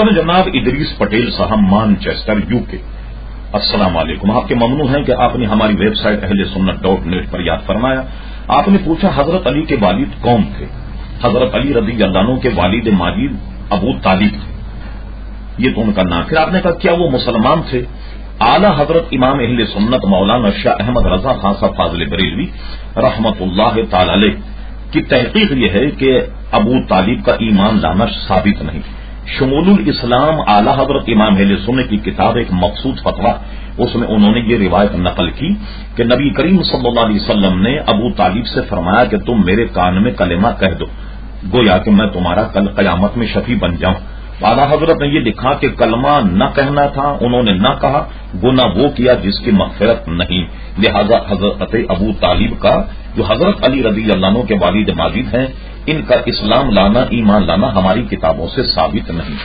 وطن جناب ادریس پٹیل صاحب مانچسٹر UK، السلام علیکم. آپ کے ممنون ہیں کہ آپ نے ہماری ویب سائٹ اہلسنت.net پر یاد فرمایا. آپ نے پوچھا حضرت علی کے والد کون تھے؟ حضرت علی رضی اللہ عنہ کے والد ماجد ابو طالب تھے، یہ تو ان کا نام. پھر آپ نے کہا کیا وہ مسلمان تھے؟ اعلی حضرت امام اہل سنت مولانا شاہ احمد رضا خان صاحب فاضل بریلوی رحمت اللہ تعالی علیہ کی تحقیق یہ ہے کہ ابو طالب کا ایمان لانا ثابت نہیں. شمول الاسلام اعلی حضرت امام اہل سنت کی کتاب ایک مقصود فتویٰ، اس میں انہوں نے یہ روایت نقل کی کہ نبی کریم صلی اللہ علیہ وسلم نے ابو طالب سے فرمایا کہ تم میرے کان میں کلمہ کہہ دو، گویا کہ میں تمہارا کل قیامت میں شفیع بن جاؤں. اعلیٰ حضرت نے یہ لکھا کہ کلمہ نہ کہنا تھا، انہوں نے نہ کہا، گناہ وہ کیا جس کی مغفرت نہیں. لہذا حضرت ابو طالب کا جو حضرت علی رضی اللہ عنہ کے والد ماجد ہیں، ان کا اسلام لانا ایمان لانا ہماری کتابوں سے ثابت نہیں.